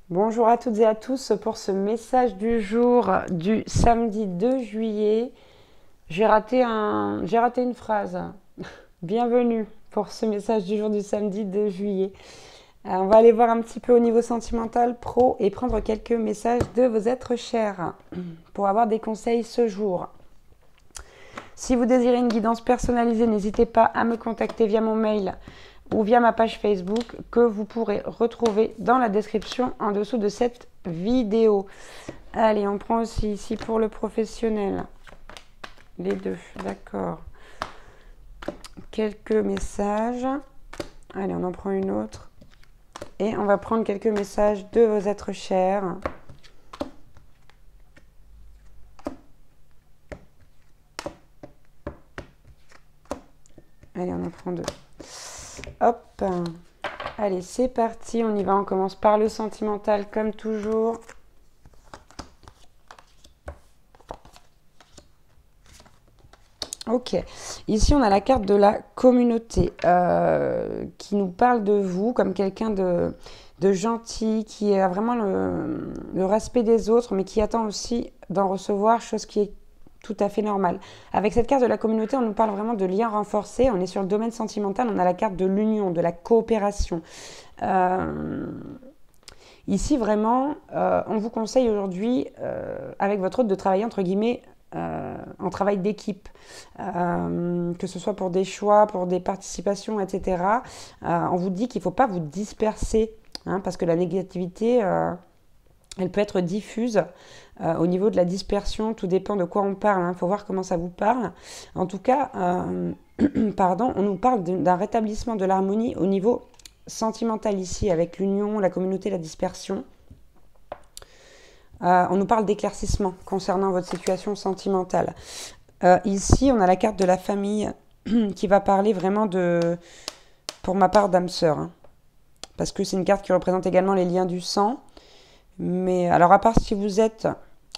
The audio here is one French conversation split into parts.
Bonjour à toutes et à tous pour ce message du jour du samedi 2 juillet. J'ai raté une phrase. Bienvenue pour ce message du jour du samedi 2 juillet. On va aller voir un petit peu au niveau sentimental, pro et prendre quelques messages de vos êtres chers pour avoir des conseils ce jour. Si vous désirez une guidance personnalisée, n'hésitez pas à me contacter via mon mail ou via ma page Facebook que vous pourrez retrouver dans la description en dessous de cette vidéo. Allez, on prend aussi ici pour le professionnel. Les deux, d'accord. Quelques messages. Allez, on en prend une autre. Et on va prendre quelques messages de vos êtres chers. Allez, on en prend deux. Hop. Allez, c'est parti, on y va. On commence par le sentimental comme toujours. Ok, ici on a la carte de la communauté qui nous parle de vous comme quelqu'un de gentil, qui a vraiment le respect des autres, mais qui attend aussi d'en recevoir, chose qui est tout à fait normale. Avec cette carte de la communauté, on nous parle vraiment de liens renforcés. On est sur le domaine sentimental, on a la carte de l'union, de la coopération. Ici, vraiment, on vous conseille aujourd'hui, avec votre hôte, de travailler entre guillemets en travail d'équipe, que ce soit pour des choix, pour des participations, etc. On vous dit qu'il ne faut pas vous disperser, hein, parce que la négativité, elle peut être diffuse au niveau de la dispersion. Tout dépend de quoi on parle. Il faut voir comment ça vous parle. En tout cas, pardon, on nous parle d'un rétablissement de l'harmonie au niveau sentimental ici, avec l'union, la communauté, la dispersion. On nous parle d'éclaircissement concernant votre situation sentimentale. Ici, on a la carte de la famille qui va parler vraiment de, pour ma part, d'âme sœur. Hein, parce que c'est une carte qui représente également les liens du sang. Mais alors, à part si vous êtes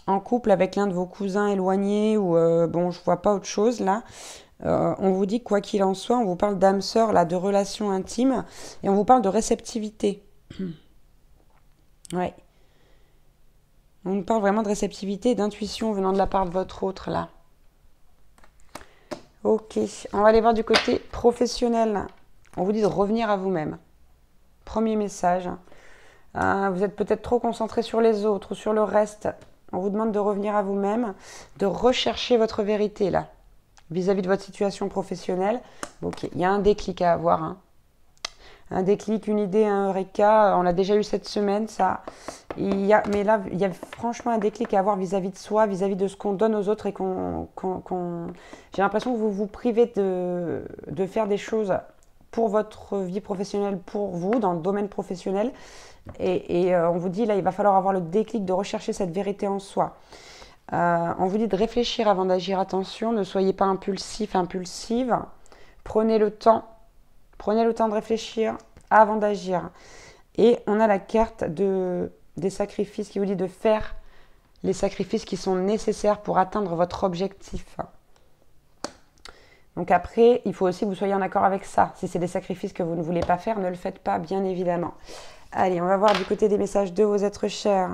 en couple avec l'un de vos cousins éloignés ou, bon, je vois pas autre chose là, on vous dit, quoi qu'il en soit, on vous parle d'âme sœur, là, de relations intimes, et on vous parle de réceptivité. Ouais. On nous parle vraiment de réceptivité et d'intuition venant de la part de votre autre, là. Ok, on va aller voir du côté professionnel. On vous dit de revenir à vous-même. Premier message. Vous êtes peut-être trop concentré sur les autres ou sur le reste. On vous demande de revenir à vous-même, de rechercher votre vérité, là, vis-à-vis de votre situation professionnelle. Ok, il y a un déclic à avoir, hein. Un déclic, une idée, un eureka, on l'a déjà eu cette semaine, ça. Mais là, il y a franchement un déclic à avoir vis-à-vis de soi, vis-à-vis de ce qu'on donne aux autres et j'ai l'impression que vous vous privez de faire des choses pour votre vie professionnelle, pour vous, dans le domaine professionnel. Et on vous dit, là, il va falloir avoir le déclic de rechercher cette vérité en soi. On vous dit de réfléchir avant d'agir. Attention, ne soyez pas impulsif, impulsive. Prenez le temps de réfléchir avant d'agir. Et on a la carte des sacrifices qui vous dit de faire les sacrifices qui sont nécessaires pour atteindre votre objectif. Donc après, il faut aussi que vous soyez en accord avec ça. Si c'est des sacrifices que vous ne voulez pas faire, ne le faites pas, bien évidemment. Allez, on va voir du côté des messages de vos êtres chers.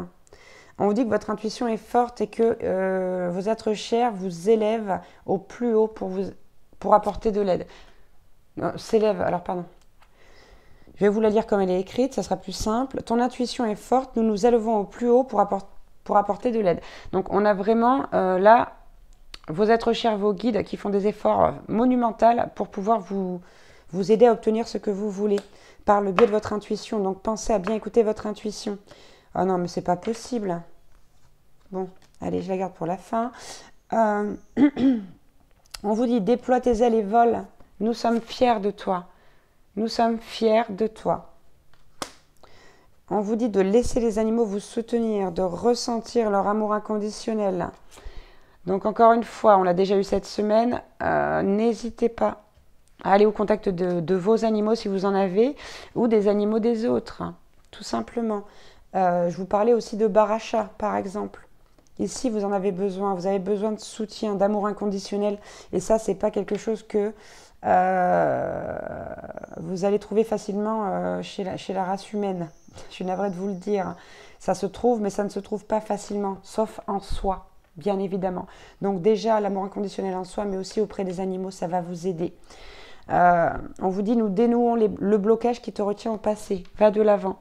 On vous dit que votre intuition est forte et que vos êtres chers vous élèvent au plus haut pour apporter de l'aide. S'élève, alors pardon. Je vais vous la lire comme elle est écrite, ça sera plus simple. Ton intuition est forte, nous nous élevons au plus haut pour apporter de l'aide. Donc on a vraiment là vos êtres chers, vos guides qui font des efforts monumentaux pour pouvoir vous aider à obtenir ce que vous voulez par le biais de votre intuition. Donc pensez à bien écouter votre intuition. Oh non, mais c'est pas possible. Bon, allez, je la garde pour la fin. On vous dit déploie tes ailes et vole. Nous sommes fiers de toi. Nous sommes fiers de toi. On vous dit de laisser les animaux vous soutenir, de ressentir leur amour inconditionnel. Donc encore une fois, on l'a déjà eu cette semaine, n'hésitez pas à aller au contact de vos animaux si vous en avez, ou des animaux des autres, tout simplement. Je vous parlais aussi de Baracha, par exemple. Ici, vous en avez besoin. Vous avez besoin de soutien, d'amour inconditionnel. Et ça, c'est pas quelque chose que vous allez trouver facilement chez la race humaine. Je suis navrée de vous le dire. Ça se trouve, mais ça ne se trouve pas facilement, sauf en soi, bien évidemment. Donc déjà, l'amour inconditionnel en soi, mais aussi auprès des animaux, ça va vous aider. On vous dit, nous dénouons le blocage qui te retient au passé. Va de l'avant.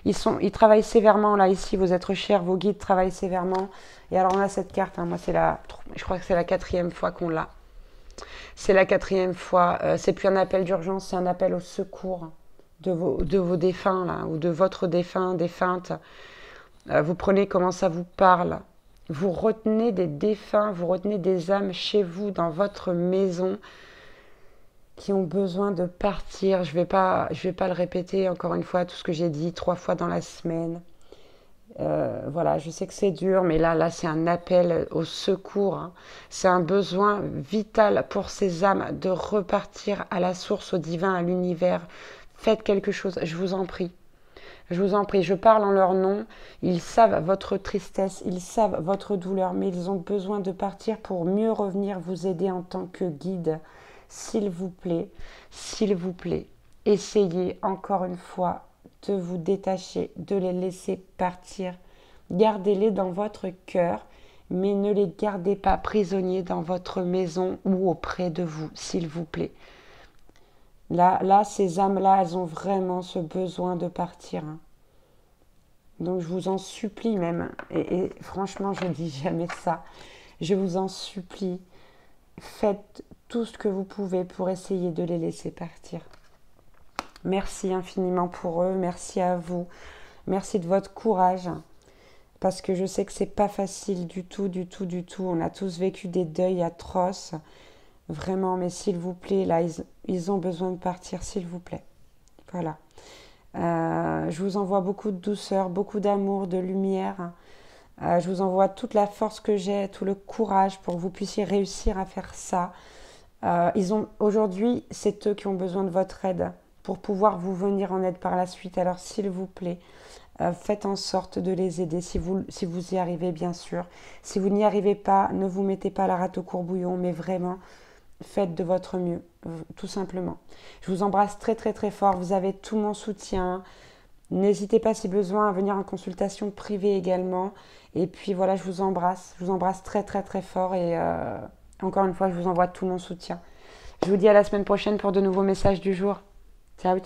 Ils travaillent sévèrement, là, ici, vos êtres chers, vos guides travaillent sévèrement. Et alors, on a cette carte, hein, moi, je crois que c'est la 4e fois qu'on l'a. C'est la 4e fois. C'est plus un appel d'urgence, c'est un appel au secours de vos défunts, là, ou de votre défunt, défunte. Vous prenez comment ça vous parle. Vous retenez des défunts, vous retenez des âmes chez vous, dans votre maison, qui ont besoin de partir. Je vais pas le répéter encore une fois, tout ce que j'ai dit 3 fois dans la semaine. Voilà, je sais que c'est dur, mais là c'est un appel au secours. Hein. C'est un besoin vital pour ces âmes de repartir à la source, au divin, à l'univers. Faites quelque chose, je vous en prie. Je vous en prie, je parle en leur nom. Ils savent votre tristesse, ils savent votre douleur, mais ils ont besoin de partir pour mieux revenir vous aider en tant que guide. S'il vous plaît, essayez encore une fois de vous détacher, de les laisser partir. Gardez-les dans votre cœur, mais ne les gardez pas prisonniers dans votre maison ou auprès de vous, s'il vous plaît. Là, ces âmes-là, elles ont vraiment ce besoin de partir. Hein. Donc, je vous en supplie même, et franchement, je ne dis jamais ça, je vous en supplie, faites tout ce que vous pouvez pour essayer de les laisser partir. Merci infiniment pour eux, merci à vous, merci de votre courage, parce que je sais que c'est pas facile du tout. On a tous vécu des deuils atroces, vraiment, mais s'il vous plaît, là, ils ont besoin de partir, s'il vous plaît. Voilà. Je vous envoie beaucoup de douceur, beaucoup d'amour, de lumière. Je vous envoie toute la force que j'ai, tout le courage pour que vous puissiez réussir à faire ça. Aujourd'hui, c'est eux qui ont besoin de votre aide pour pouvoir vous venir en aide par la suite. Alors, s'il vous plaît, faites en sorte de les aider si vous y arrivez, bien sûr. Si vous n'y arrivez pas, ne vous mettez pas la rate au courbouillon, mais vraiment, faites de votre mieux, tout simplement. Je vous embrasse très fort. Vous avez tout mon soutien. N'hésitez pas si besoin à venir en consultation privée également. Et puis voilà, je vous embrasse. Je vous embrasse très fort. Et encore une fois, je vous envoie tout mon soutien. Je vous dis à la semaine prochaine pour de nouveaux messages du jour. Ciao.